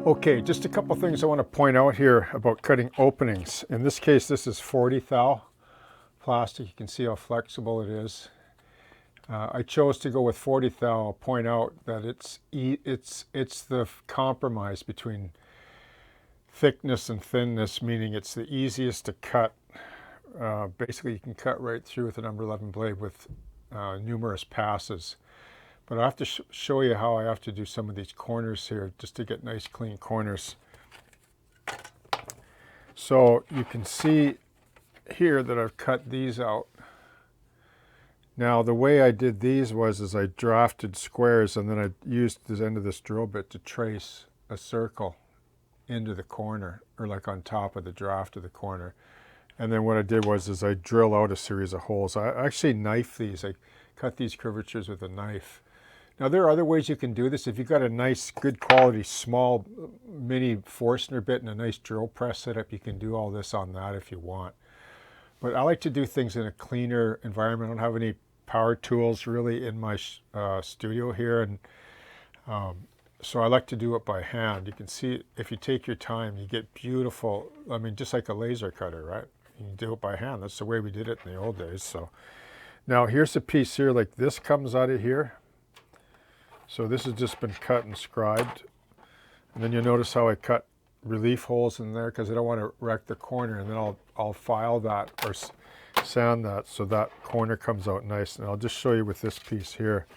Okay, just a couple things I want to point out here about cutting openings. In this case, this is 40 thou plastic. You can see how flexible it is. I chose to go with 40 thou. I'll point out that it's the compromise between thickness and thinness, meaning it's the easiest to cut. Basically, you can cut right through with a number 11 blade with numerous passes. But I have to show you how I have to do some of these corners here just to get nice clean corners. So you can see here that I've cut these out. Now the way I did these was I drafted squares and then I used the end of this drill bit to trace a circle into the corner, or like on top of the draft of the corner. And then what I did was I drill out a series of holes. I actually knife these. I cut these curvatures with a knife. Now there are other ways you can do this. If you've got a nice, good quality, small mini Forstner bit and a nice drill press setup, you can do all this on that if you want. But I like to do things in a cleaner environment. I don't have any power tools really in my studio here, and so I like to do it by hand. You can see if you take your time, you get beautiful, I mean, just like a laser cutter, right? You can do it by hand. That's the way we did it in the old days. So now here's a piece here, like this comes out of here. So this has just been cut and scribed. And then you'll notice how I cut relief holes in there because I don't want to wreck the corner, and then I'll file that or sand that so that corner comes out nice. And I'll just show you with this piece here.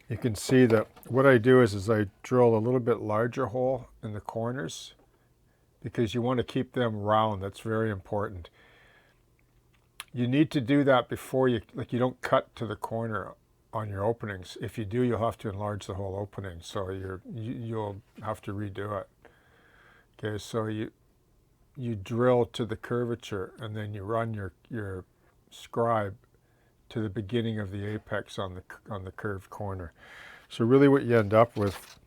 You can see that what I do is I drill a little bit larger hole in the corners because you want to keep them round. That's very important. You need to do that before you don't cut to the corner on your openings. If you do, you'll have to enlarge the whole opening, so you'll have to redo it. Okay, so you drill to the curvature and then you run your scribe to the beginning of the apex on the curved corner. So really what you end up with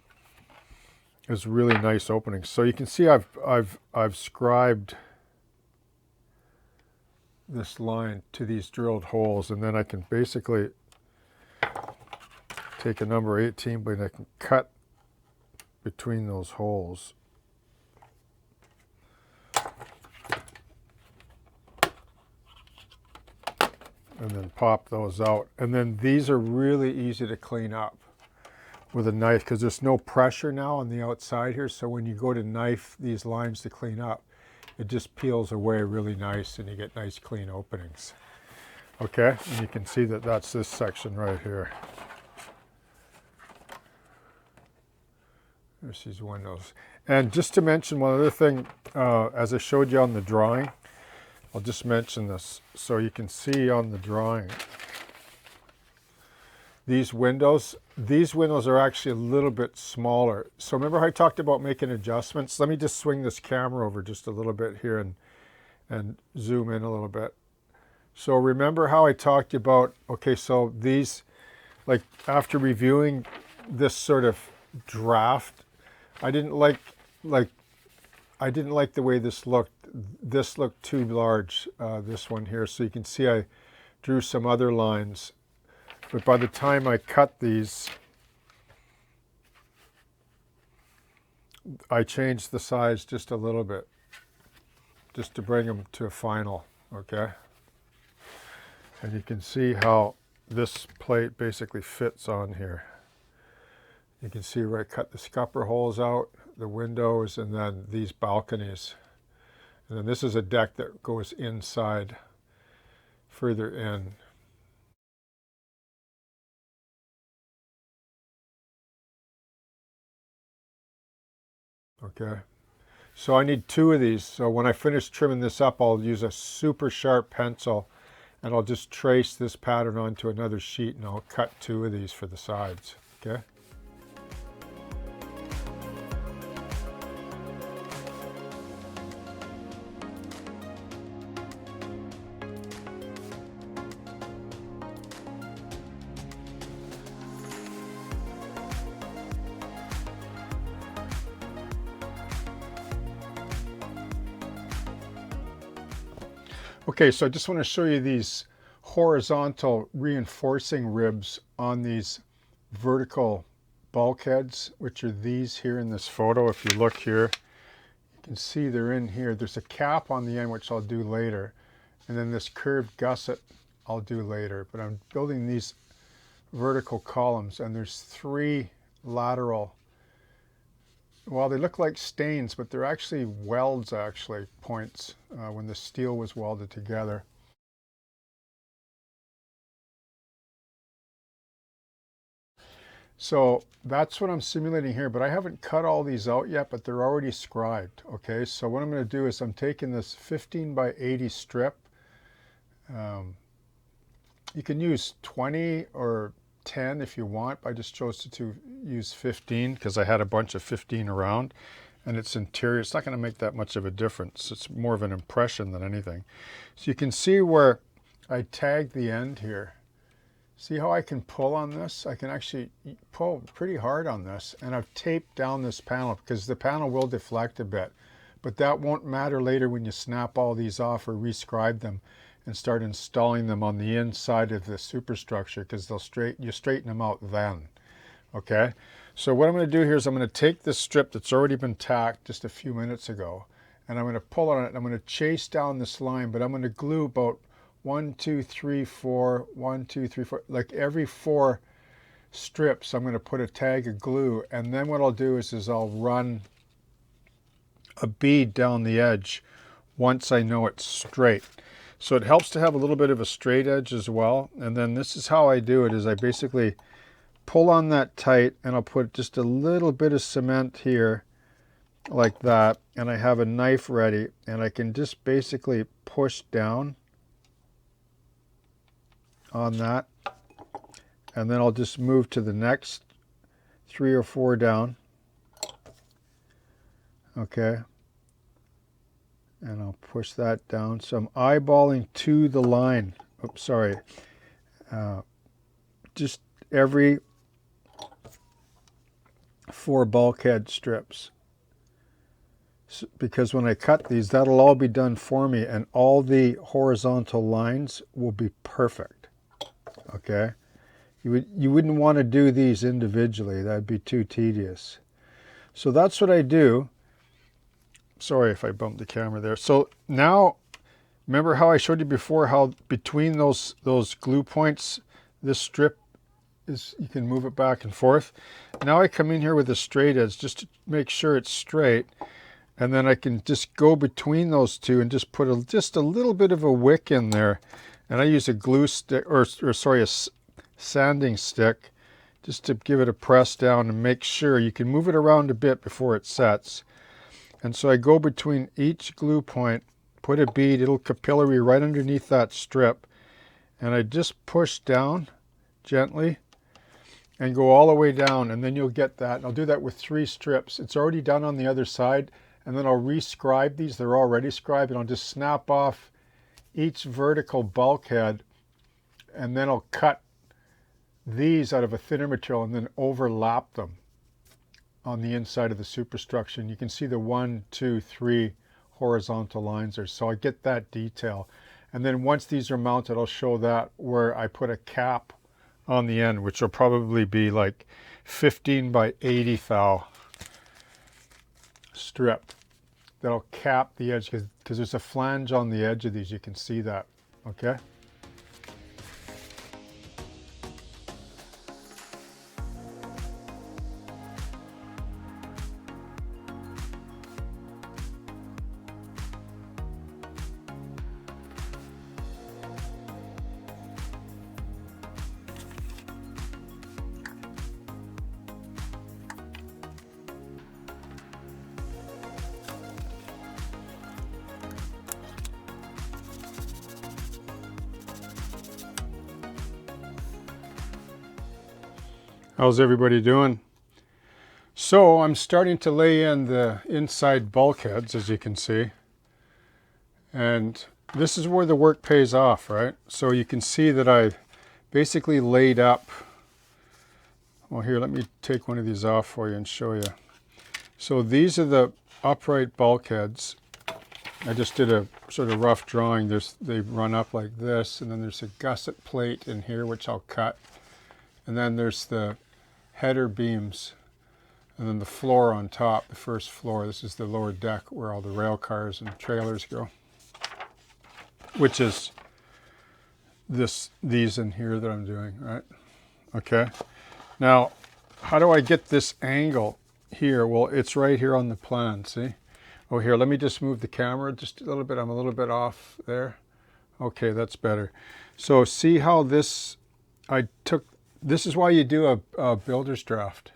is really nice openings. So you can see I've scribed this line to these drilled holes, and then I can basically take a number 18 blade and I can cut between those holes. And then pop those out. And then these are really easy to clean up with a knife because there's no pressure now on the outside here. So when you go to knife these lines to clean up, it just peels away really nice and you get nice clean openings. Okay, and you can see that that's this section right here. There's these windows. And just to mention one other thing, as I showed you on the drawing, I'll just mention this so you can see on the drawing. These windows are actually a little bit smaller. So remember how I talked about making adjustments? Let me just swing this camera over just a little bit here and zoom in a little bit. So remember how I talked about, okay, so these, like after reviewing this sort of draft, I didn't like the way this looked. This looked too large, this one here. So you can see I drew some other lines. But by the time I cut these, I changed the size just a little bit, just to bring them to a final, okay? And you can see how this plate basically fits on here. You can see where I cut the scupper holes out, the windows, and then these balconies. And then this is a deck that goes inside, further in. Okay, so I need 2 of these. So when I finish trimming this up, I'll use a super sharp pencil and I'll just trace this pattern onto another sheet and I'll cut 2 of these for the sides, okay? Okay, so I just want to show you these horizontal reinforcing ribs on these vertical bulkheads, which are these here in this photo. If you look here, you can see they're in here. There's a cap on the end, which I'll do later. And then this curved gusset I'll do later. But I'm building these vertical columns, and there's 3 lateral, well, they look like stains, but they're actually welds, points, when the steel was welded together. So that's what I'm simulating here, but I haven't cut all these out yet, but they're already scribed. Okay, so what I'm going to do is I'm taking this 15 by 80 strip. You can use 20 or 10 if you want. I just chose to use 15 because I had a bunch of 15 around, and it's interior. It's not going to make that much of a difference. It's more of an impression than anything. So you can see where I tagged the end here. See how I can pull on this? I can actually pull pretty hard on this, and I've taped down this panel because the panel will deflect a bit, but that won't matter later when you snap all these off or rescribe them and start installing them on the inside of the superstructure, because you straighten them out then. Okay, so what I'm going to do here is I'm going to take this strip that's already been tacked just a few minutes ago, and I'm going to pull on it, and I'm going to chase down this line, but I'm going to glue about 1, 2, 3, 4, 1, 2, 3, 4, like every 4 strips I'm going to put a tag of glue, and then what I'll do is I'll run a bead down the edge once I know it's straight. So it helps to have a little bit of a straight edge as well. And then this is how I do it, is I basically pull on that tight, and I'll put just a little bit of cement here like that, and I have a knife ready, and I can just basically push down on that, and then I'll just move to the next 3 or 4 down. Okay, and I'll push that down. So I'm eyeballing to the line. Oops, sorry. Just every 4 bulkhead strips. So, because when I cut these, that'll all be done for me, and all the horizontal lines will be perfect. Okay, you wouldn't want to do these individually. That'd be too tedious. So that's what I do. Sorry if I bumped the camera there. So now, remember how I showed you before how between those glue points, this strip is, you can move it back and forth. Now I come in here with a straight edge just to make sure it's straight, and then I can just go between those two and just put just a little bit of a wick in there. And I use a glue stick, or sorry, a sanding stick, just to give it a press down and make sure. You can move it around a bit before it sets. And so I go between each glue point, put a bead, it'll capillary right underneath that strip, and I just push down gently and go all the way down, and then you'll get that. And I'll do that with 3 strips. It's already done on the other side, and then I'll rescribe these. They're already scribed, and I'll just snap off each vertical bulkhead, and then I'll cut these out of a thinner material and then overlap them on the inside of the superstructure. And you can see the 1, 2, 3 horizontal lines there. So I get that detail. And then once these are mounted, I'll show that where I put a cap on the end, which will probably be like 15 by 80 thou strip. That'll cap the edge, because there's a flange on the edge of these. You can see that, okay? How's everybody doing? So I'm starting to lay in the inside bulkheads, as you can see. And this is where the work pays off, right? So you can see that I've basically laid up. Well, here, let me take one of these off for you and show you. So these are the upright bulkheads. I just did a sort of rough drawing. They run up like this, and then there's a gusset plate in here, which I'll cut. And then there's the header beams, and then the floor on top, the first floor. This is the lower deck where all the rail cars and trailers go, which is these in here that I'm doing, right? Okay. Now, how do I get this angle here? Well, it's right here on the plan, see? Oh, here, let me just move the camera just a little bit. I'm a little bit off there. Okay, that's better. So see how this, this is why you do a builder's draft.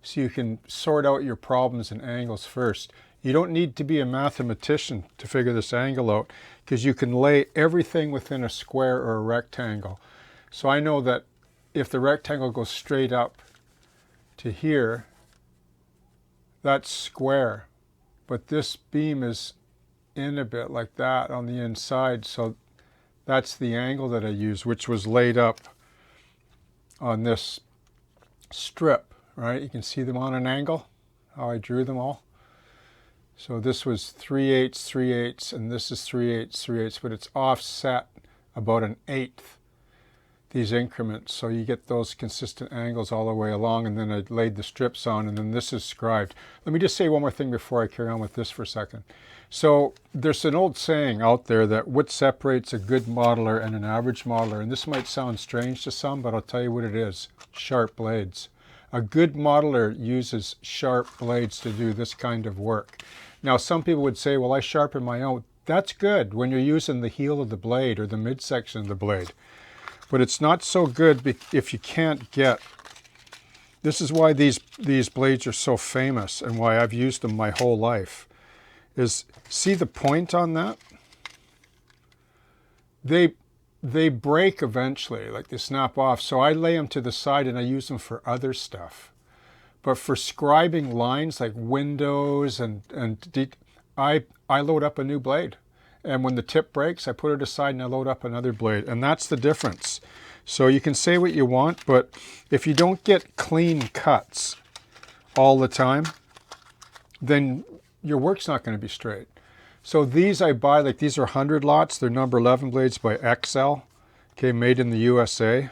So you can sort out your problems and angles first. You don't need to be a mathematician to figure this angle out, because you can lay everything within a square or a rectangle. So I know that if the rectangle goes straight up to here, that's square. But this beam is in a bit like that on the inside, so that's the angle that I use, which was laid up on this strip, right? You can see them on an angle, how I drew them all. So this was 3/8, 3/8, and this is 3/8, 3/8, but it's offset about an eighth, these increments. So you get those consistent angles all the way along, and then I laid the strips on, and then this is scribed. Let me just say one more thing before I carry on with this for a second. So there's an old saying out there that what separates a good modeler and an average modeler, and this might sound strange to some, but I'll tell you what it is: sharp blades. A good modeler uses sharp blades to do this kind of work. Now, some people would say, well, I sharpen my own. That's good when you're using the heel of the blade or the midsection of the blade. But it's not so good if you can't get, this is why these blades are so famous and why I've used them my whole life, is see the point on that? They break eventually, like they snap off. So I lay them to the side and I use them for other stuff. But for scribing lines like windows I load up a new blade. And when the tip breaks, I put it aside and I load up another blade. And that's the difference. So you can say what you want, but if you don't get clean cuts all the time, then your work's not going to be straight. So these I buy, like these are 100 lots. They're number 11 blades by XL, okay, made in the USA.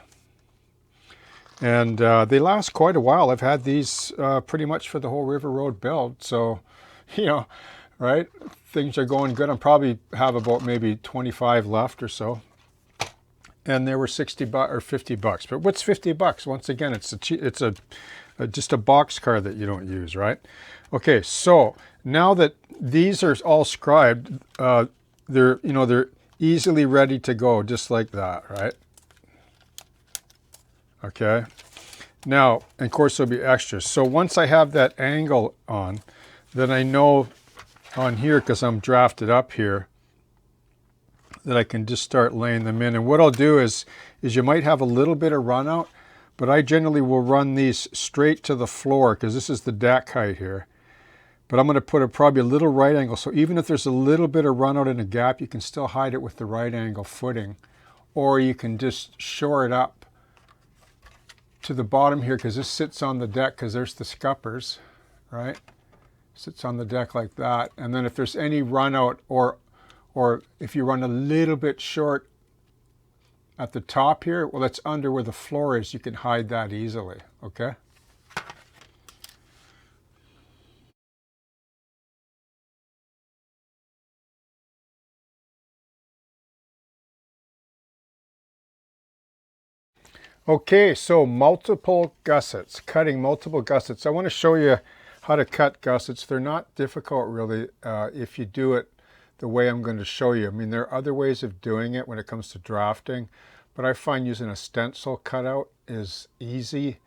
And they last quite a while. I've had these pretty much for the whole River Road build. So, you know, right? Things are going good. I probably have about maybe 25 left or so. And they were 60 bucks or 50 bucks. But what's 50 bucks? Once again, it's just a box car that you don't use, right? Okay, so now that these are all scribed, they're easily ready to go, just like that, right? Okay. Now, of course, there'll be extras. So once I have that angle on, then I know on here, because I'm drafted up here, that I can just start laying them in. And what I'll do is you might have a little bit of run out, but I generally will run these straight to the floor, because this is the deck height here. But I'm going to put probably a little right angle. So even if there's a little bit of run out in a gap, you can still hide it with the right angle footing. Or you can just shore it up to the bottom here, because this sits on the deck, because there's the scuppers, right? Sits on the deck like that. And then if there's any run out, or if you run a little bit short at the top here, well, that's under where the floor is. You can hide that easily, okay? Okay, so multiple gussets, cutting multiple gussets. I want to show you how to cut gussets. They're not difficult really if you do it the way I'm going to show you. I mean, there are other ways of doing it when it comes to drafting, but I find using a stencil cutout is easy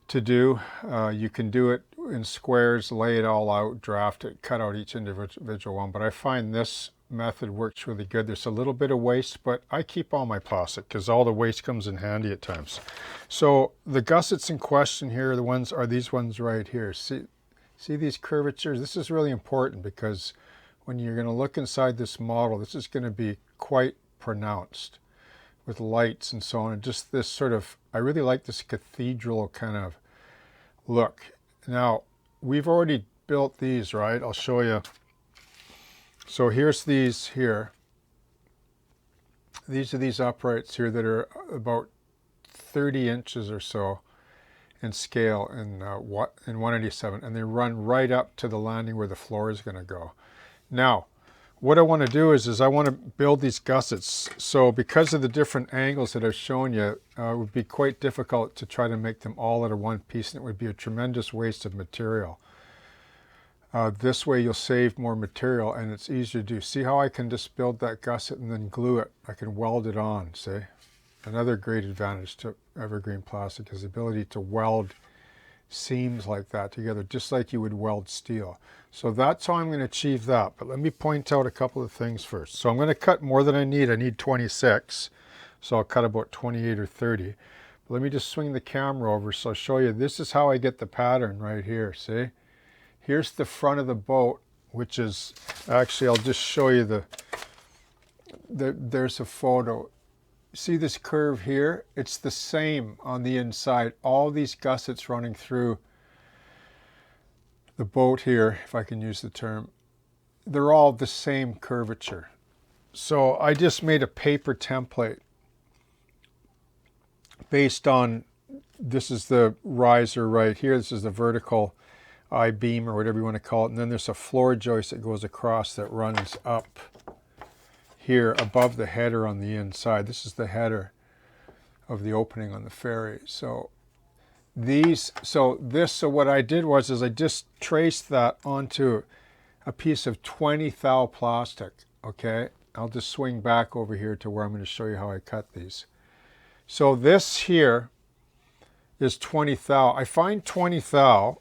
to do. You can do it in squares, lay it all out, draft it, cut out each individual one, but I find this method works really good. There's a little bit of waste, but I keep all my plastic because all the waste comes in handy at times. So the gussets in question here are these ones right here. See these curvatures? This is really important because when you're going to look inside this model, this is going to be quite pronounced with lights and so on. And just this sort of, I really like this cathedral kind of look. Now, we've already built these, right? I'll show you. So here's these here. These are these uprights here that are about 30 inches or so. in scale in 187, and they run right up to the landing where the floor is going to go. Now, what I want to do is I want to build these gussets. So because of the different angles that I've shown you, it would be quite difficult to try to make them all out of one piece, and it would be a tremendous waste of material. This way you'll save more material and it's easier to do. See how I can just build that gusset and then glue it? I can weld it on, see? Another great advantage to evergreen plastic is the ability to weld seams like that together, just like you would weld steel. So that's how I'm going to achieve that. But let me point out a couple of things first. So I'm going to cut more than I need. I need 26. So I'll cut about 28 or 30. But let me just swing the camera over so I'll show you. This is how I get the pattern right here, see? Here's the front of the boat, which is, actually I'll just show you there's a photo. See this curve here? It's the same on the inside. All these gussets running through the boat here, if I can use the term, they're all the same curvature. So I just made a paper template based on, this is the riser right here, this is the vertical I-beam or whatever you want to call it, and then there's a floor joist that goes across that runs up here above the header on the inside. This is the header of the opening on the Ferry. So what I did was I just traced that onto a piece of 20 thou plastic. Okay, I'll just swing back over here to where I'm going to show you how I cut these. So this here is 20 thou. I find 20 thou,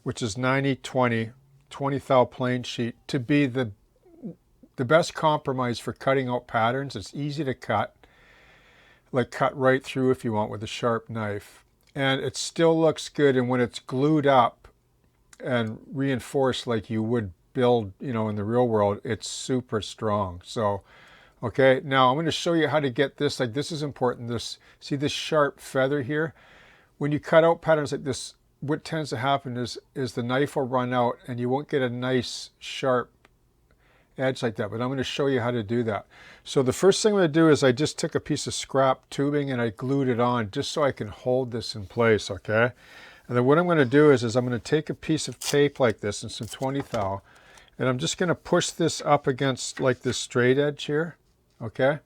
which is 90-20, 20 thou plane sheet, to be the best compromise for cutting out patterns. It's easy to cut, like cut right through if you want with a sharp knife. And it still looks good, and when it's glued up and reinforced like you would build, you know, in the real world, it's super strong. So, okay, now I'm going to show you how to get this. Like, this is important. See this sharp feather here? When you cut out patterns like this, what tends to happen is the knife will run out and you won't get a nice sharp edge like that, but I'm going to show you how to do that. So the first thing I'm going to do is I just took a piece of scrap tubing and I glued it on just so I can hold this in place, okay? And then what I'm going to do is I'm going to take a piece of tape like this and some 20 thou, and I'm just going to push this up against like this straight edge here, okay?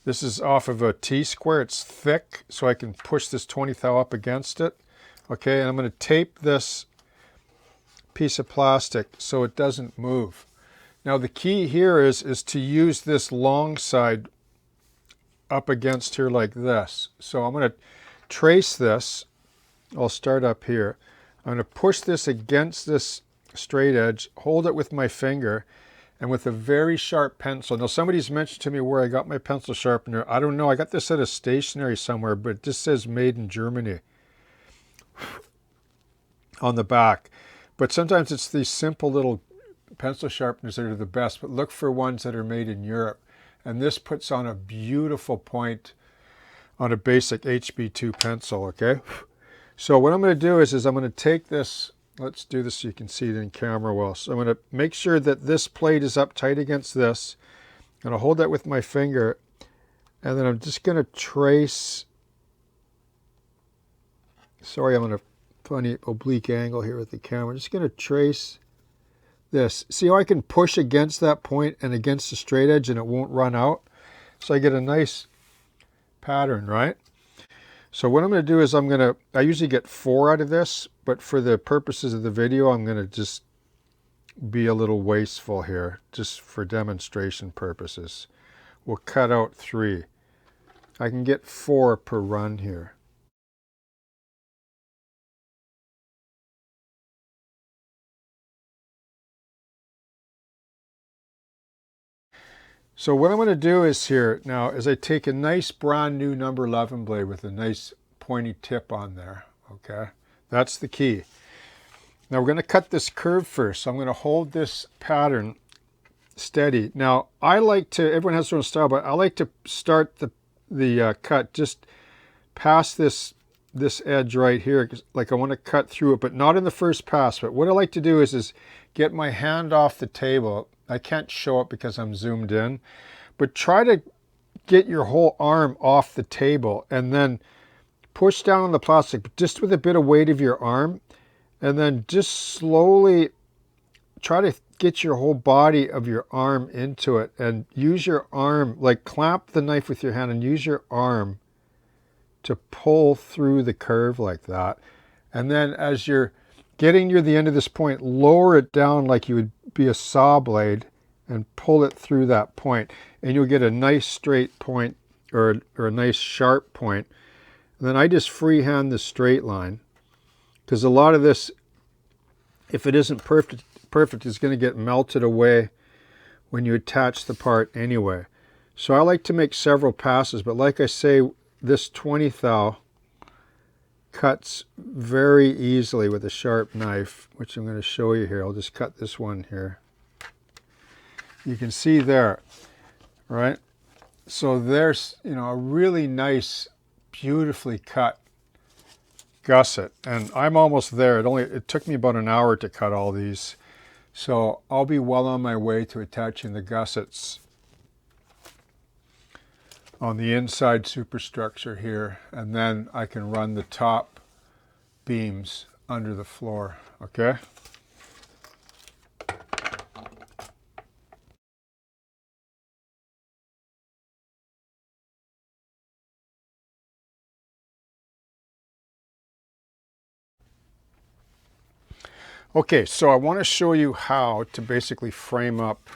This is off of a T-square. It's thick, so I can push this 20 thou up against it, okay? And I'm going to tape this piece of plastic so it doesn't move. Now the key here is to use this long side up against here like this. So I'm going to trace this. I'll start up here. I'm going to push this against this straight edge, hold it with my finger, and with a very sharp pencil. Now somebody's mentioned to me where I got my pencil sharpener. I don't know. I got this at a stationery somewhere, but it just says made in Germany on the back. But sometimes it's these simple little pencil sharpeners that are the best, but look for ones that are made in Europe. And this puts on a beautiful point on a basic HB2 pencil, okay? So what I'm going to do is I'm going to take this, let's do this so you can see it in camera well. So I'm going to make sure that this plate is up tight against this. I'm going to hold that with my finger, and then I'm just going to trace, sorry, I'm on a funny oblique angle here with the camera. I'm just going to trace this. See how I can push against that point and against the straight edge and it won't run out? So I get a nice pattern, right? So what I'm going to do is I usually get 4 out of this, but for the purposes of the video, I'm going to just be a little wasteful here, just for demonstration purposes. We'll cut out 3. I can get 4 per run here. So what I'm going to do is here now is I take a nice brand new number 11 blade with a nice pointy tip on there, okay? That's the key. Now we're going to cut this curve first. So I'm going to hold this pattern steady. Now I like to, everyone has their own style, but I like to start the cut just past this edge right here. Like I want to cut through it, but not in the first pass. But what I like to do is get my hand off the table. I can't show it because I'm zoomed in, but try to get your whole arm off the table and then push down on the plastic, but just with a bit of weight of your arm, and then just slowly try to get your whole body of your arm into it, and use your arm, like clamp the knife with your hand and use your arm to pull through the curve like that. And then as you're getting near the end of this point, lower it down like you would be a saw blade and pull it through that point, and you'll get a nice straight point, or a nice sharp point. And then I just freehand the straight line, because a lot of this, if it isn't perfect, is going to get melted away when you attach the part anyway. So I like to make several passes, but like I say, this 20 thou cuts very easily with a sharp knife, which I'm going to show you here. I'll just cut this one here. You can see there, right? So there's, you know, a really nice, beautifully cut gusset, and I'm almost there. It took me about an hour to cut all these, so I'll be well on my way to attaching the gussets on the inside superstructure here, and then I can run the top beams under the floor. Okay. Okay, so I want to show you how to basically frame up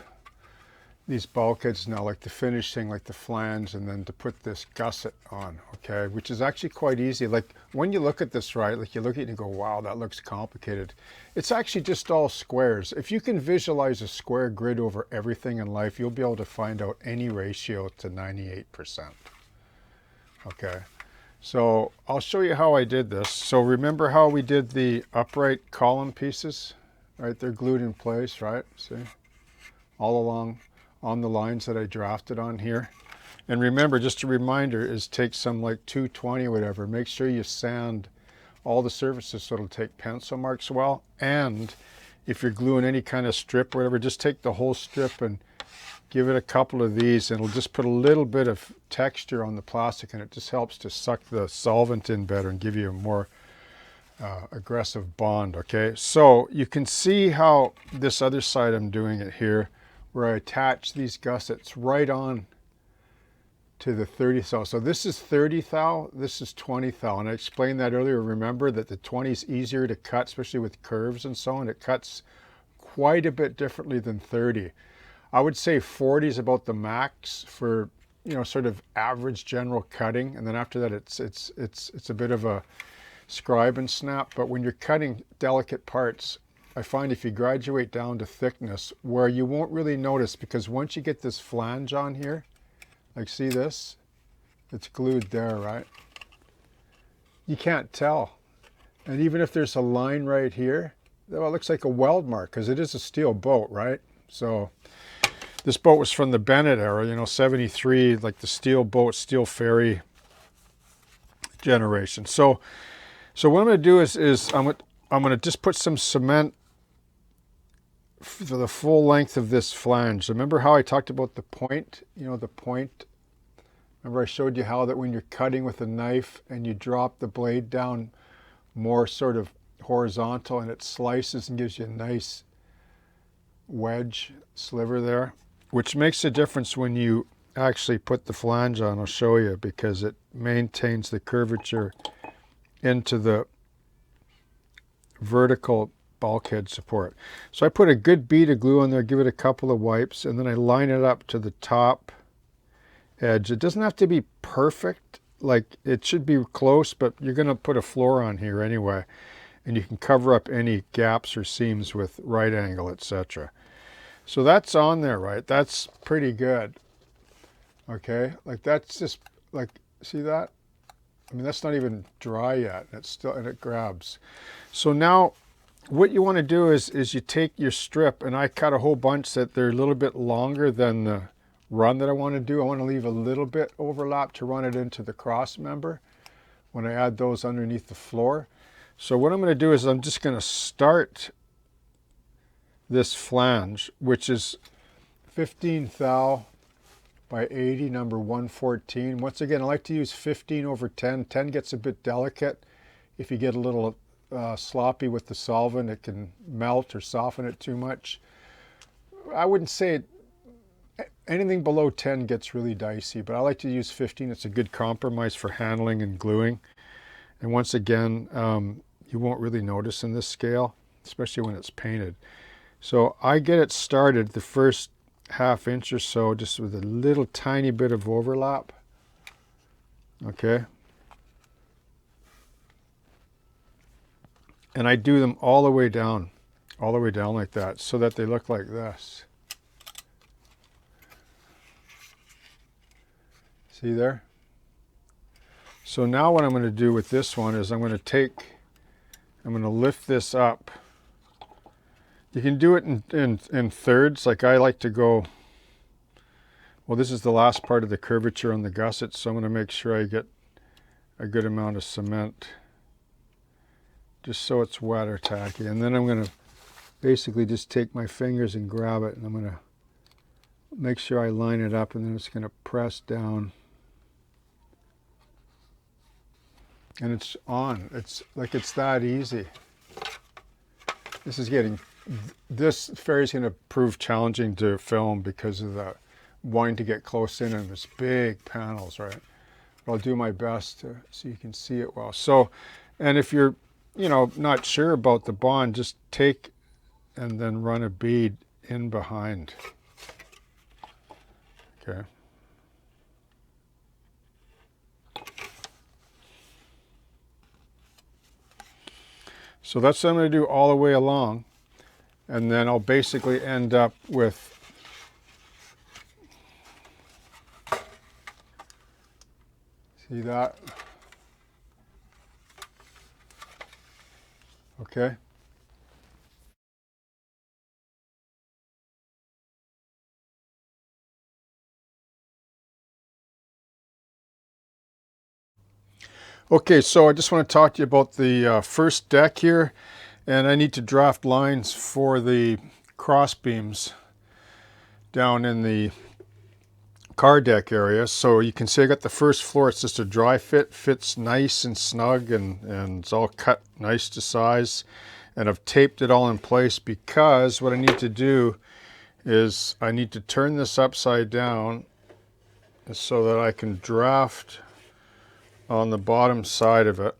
these bulkheads now, like the finishing, like the flange, and then to put this gusset on, okay, which is actually quite easy. Like when you look at this, right, like you look at it and you go, wow, that looks complicated. It's actually just all squares. If you can visualize a square grid over everything in life, you'll be able to find out any ratio to 98%. Okay. So I'll show you how I did this. So remember how we did the upright column pieces, right? They're glued in place, right? See? All along on the lines that I drafted on here. And remember, just a reminder, is take some like 220 or whatever. Make sure you sand all the surfaces so it'll take pencil marks well. And if you're gluing any kind of strip or whatever, just take the whole strip and give it a couple of these, and it'll just put a little bit of texture on the plastic, and it just helps to suck the solvent in better and give you a more aggressive bond. Okay, so you can see how this other side I'm doing it here, where I attach these gussets right on to the 30 thou. So this is 30 thou, this is 20 thou, and I explained that earlier. Remember that the 20 is easier to cut, especially with curves and so on. It cuts quite a bit differently than 30. I would say 40 is about the max for, you know, sort of average general cutting, and then after that it's a bit of a scribe and snap. But when you're cutting delicate parts, I find if you graduate down to thickness, where you won't really notice, because once you get this flange on here, like see this, it's glued there, right? You can't tell. And even if there's a line right here, well, it looks like a weld mark because it is a steel boat, right? So this boat was from the Bennett era, you know, 73, like the steel boat, steel ferry generation. So what I'm going to do is I'm going to just put some cement for the full length of this flange. Remember how I talked about the point? You know, the point. Remember I showed you how that when you're cutting with a knife and you drop the blade down more sort of horizontal, and it slices and gives you a nice wedge sliver there, which makes a difference when you actually put the flange on. I'll show you, because it maintains the curvature into the vertical bulkhead support. So I put a good bead of glue on there, give it a couple of wipes, and then I line it up to the top edge. It doesn't have to be perfect, like it should be close, but you're going to put a floor on here anyway, and you can cover up any gaps or seams with right angle, etc. So that's on there, right? That's pretty good. Okay, like that's just like, see that? I mean, that's not even dry yet. It's still, and it grabs. So now what you want to do is you take your strip, and I cut a whole bunch that they're a little bit longer than the run that I want to do. I want to leave a little bit overlap to run it into the cross member when I add those underneath the floor. So what I'm going to do is I'm just going to start this flange, which is 15 thou by 80, number 114. Once again, I like to use 15 over 10. 10 gets a bit delicate. If you get a little sloppy with the solvent, it can melt or soften it too much. I wouldn't say anything below 10 gets really dicey, but I like to use 15. It's a good compromise for handling and gluing. And once again, you won't really notice in this scale, especially when it's painted. So I get it started the first ½ inch or so, just with a little tiny bit of overlap. Okay. And I do them all the way down like that, so that they look like this. See there? So now what I'm going to do with this one is I'm going to lift this up. You can do it in thirds, like I like to go. Well, this is the last part of the curvature on the gusset, so I'm going to make sure I get a good amount of cement, just so it's wet or tacky. And then I'm going to basically just take my fingers and grab it, and I'm going to make sure I line it up, and then it's going to press down. And it's on. It's like it's that easy. This Ferry's going to prove challenging to film because of the wanting to get close in and this big panels, right? But I'll do my best so you can see it well. So, and if you're, not sure about the bond, just take and then run a bead in behind. Okay. So that's what I'm going to do all the way along, and then I'll basically end up with see that? Okay. Okay, so I just want to talk to you about the first deck here, and I need to draft lines for the cross beams down in the car deck area. So you can see I got the first floor. It's just a dry fit, fits nice and snug, and it's all cut nice to size. And I've taped it all in place because what I need to do is I need to turn this upside down so that I can draft on the bottom side of it.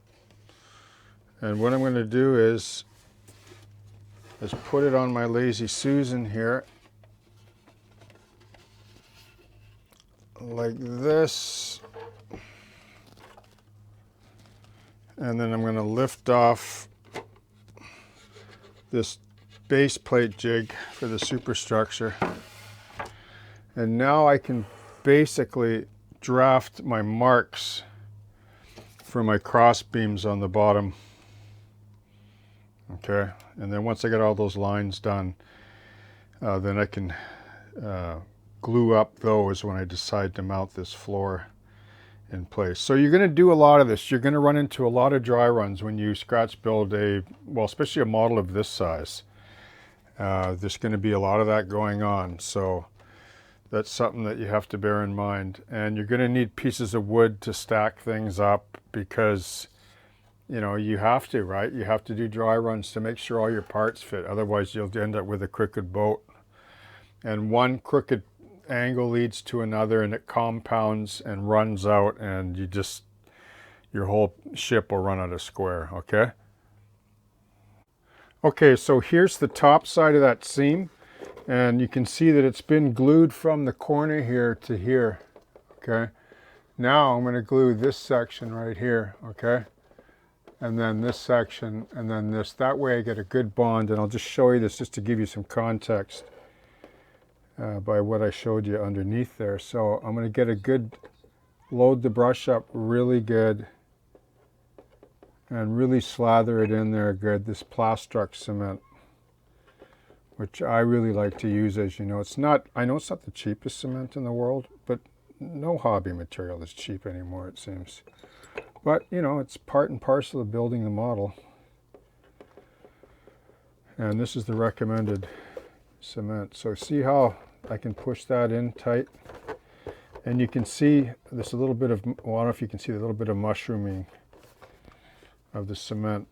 And what I'm going to do is put it on my Lazy Susan here, like this, and then I'm going to lift off this base plate jig for the superstructure, and now I can basically draft my marks for my cross beams on the bottom. Okay, and then once I get all those lines done, then I can glue up those when I decide to mount this floor in place. So you're going to do a lot of this. You're going to run into a lot of dry runs when you scratch build especially a model of this size. There's going to be a lot of that going on. So that's something that you have to bear in mind. And you're going to need pieces of wood to stack things up because, you have to, right? You have to do dry runs to make sure all your parts fit. Otherwise, you'll end up with a crooked boat. And one crooked angle leads to another, and it compounds and runs out, and your whole ship will run out of square, okay? Okay, so here's the top side of that seam, and you can see that it's been glued from the corner here to here, okay? Now I'm going to glue this section right here, okay? And then this section, and then this. That way I get a good bond, and I'll just show you this just to give you some context by what I showed you underneath there. So I'm going to get a good, load the brush up really good, and really slather it in there good, this Plastruct cement, which I really like to use. As you know, I know it's not the cheapest cement in the world, but no hobby material is cheap anymore, it seems. But, it's part and parcel of building the model. And this is the recommended cement. So see how I can push that in tight? And you can see there's a little bit of, well, I don't know if you can see the little bit of mushrooming of the cement,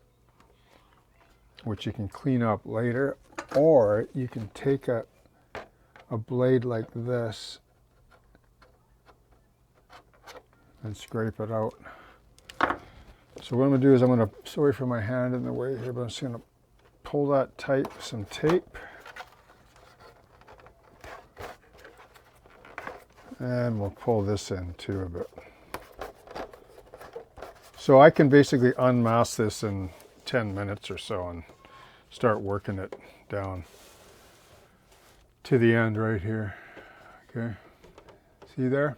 which you can clean up later, or you can take a blade like this and scrape it out. So what I'm going to do is I'm going to, sorry for my hand in the way here, but I'm just going to pull that tight with some tape. And we'll pull this in too a bit. So I can basically unmask this in 10 minutes or so and start working it down to the end right here. Okay, see there?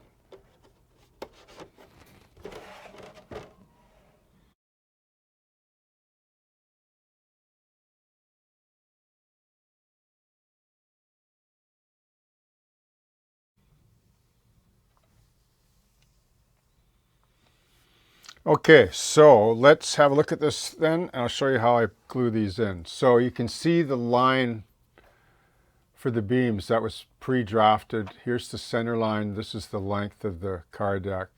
Okay, so let's have a look at this then, and I'll show you how I glue these in. So you can see the line for the beams that was pre-drafted. Here's the center line. This is the length of the car deck.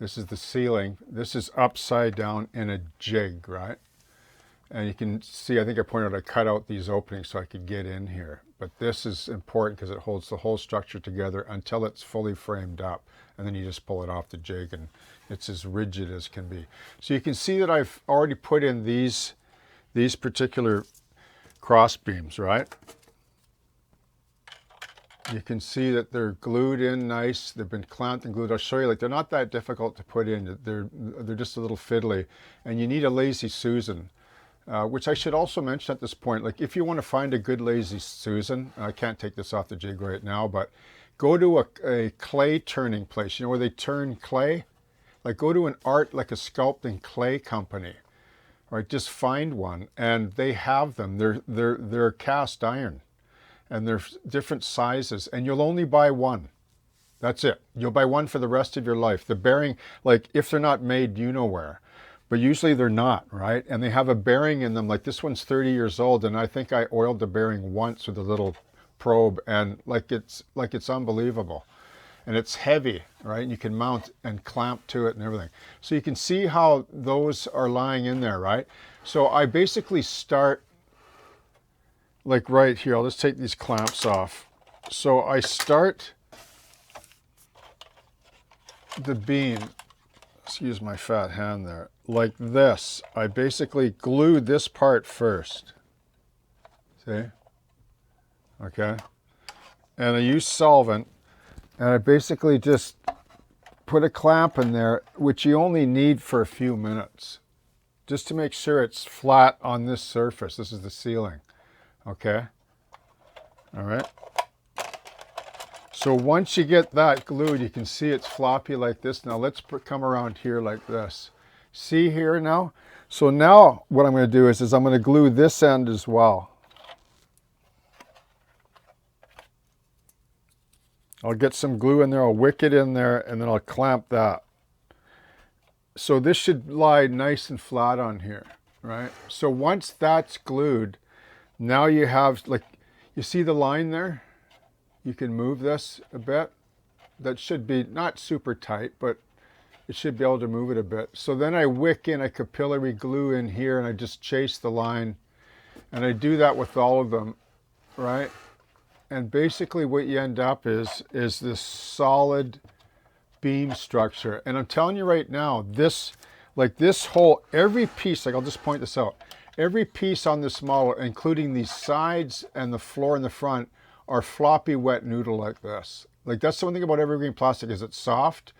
This is the ceiling. This is upside down in a jig, right? And you can see, I think I pointed out, I cut out these openings so I could get in here. But this is important because it holds the whole structure together until it's fully framed up. And then you just pull it off the jig and it's as rigid as can be. So you can see that I've already put in these particular cross beams, right? You can see that they're glued in nice. They've been clamped and glued. I'll show you, like, they're not that difficult to put in. They're just a little fiddly. And you need a Lazy Susan. Which I should also mention at this point, like if you want to find a good Lazy Susan, I can't take this off the jig right now, but go to a clay turning place, you know, where they turn clay. Like go to an art, like a sculpting clay company, right? Just find one, and they have them. They're cast iron, and they're different sizes, and you'll only buy one. That's it. You'll buy one for the rest of your life. The bearing, like if they're not made, you know where. But usually they're not, right? And they have a bearing in them, like this one's 30 years old, and I think I oiled the bearing once with a little probe, and like it's unbelievable. And it's heavy, right? And you can mount and clamp to it and everything. So you can see how those are lying in there, right? So I basically start like right here. I'll just take these clamps off. So I start the beam, excuse my fat hand there, like this. I basically glue this part first. See? Okay. And I use solvent, and I basically just put a clamp in there, which you only need for a few minutes, just to make sure it's flat on this surface. This is the ceiling. Okay. All right. So once you get that glued, you can see it's floppy like this. Now let's come around here like this. See here now? So now what I'm going to do is I'm going to glue this end as well. I'll get some glue in there, I'll wick it in there, and then I'll clamp that. So this should lie nice and flat on here, right? So once that's glued, now you have, like, you see the line there? You can move this a bit. That should be not super tight, but it should be able to move it a bit. So then I wick in a capillary glue in here, and I just chase the line. And I do that with all of them, right? And basically what you end up is this solid beam structure. And I'm telling you right now, this whole, every piece, like I'll just point this out, every piece on this model, including these sides and the floor in the front, are floppy wet noodle like this. Like that's the one thing about evergreen plastic is it's soft,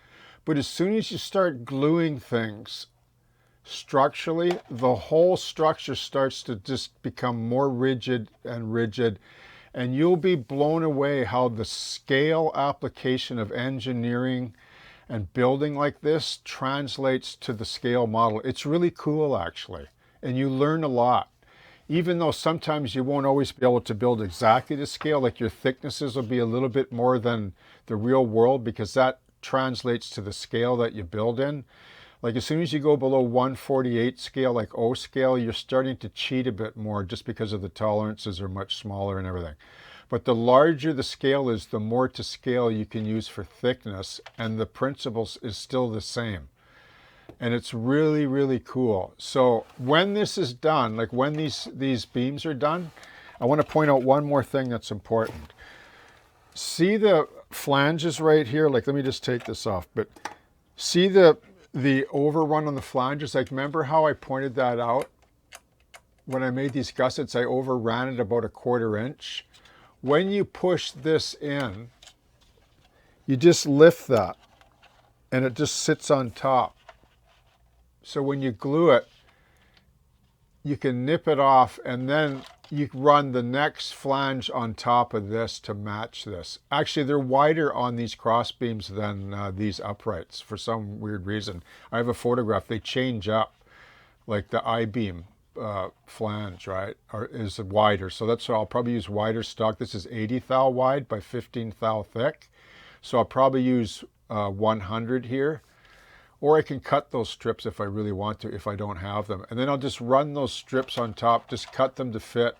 but as soon as you start gluing things structurally, the whole structure starts to just become more rigid, and you'll be blown away how the scale application of engineering and building like this translates to the scale model. It's really cool actually, and you learn a lot. Even though sometimes you won't always be able to build exactly to scale, like your thicknesses will be a little bit more than the real world because that translates to the scale that you build in. Like as soon as you go below 1/48 scale, like O scale, you're starting to cheat a bit more just because of the tolerances are much smaller and everything. But the larger the scale is, the more to scale you can use for thickness, and the principle is still the same. And it's really, really cool. So when this is done, like when these beams are done, I want to point out one more thing that's important. See the flanges right here? Like, let me just take this off, but see the overrun on the flanges? Like, remember how I pointed that out? When I made these gussets, I overran it about 1/4 inch. When you push this in, you just lift that and it just sits on top. So when you glue it, you can nip it off, and then you run the next flange on top of this to match this. Actually, they're wider on these cross beams than these uprights for some weird reason. I have a photograph. They change up, like the I-beam flange, right, is wider. So that's why I'll probably use wider stock. This is 80 thou wide by 15 thou thick. So I'll probably use 100 here. Or I can cut those strips if I really want to, if I don't have them. And then I'll just run those strips on top, just cut them to fit,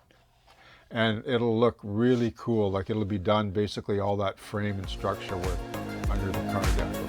and it'll look really cool. Like, it'll be done basically all that frame and structure work under the car deck.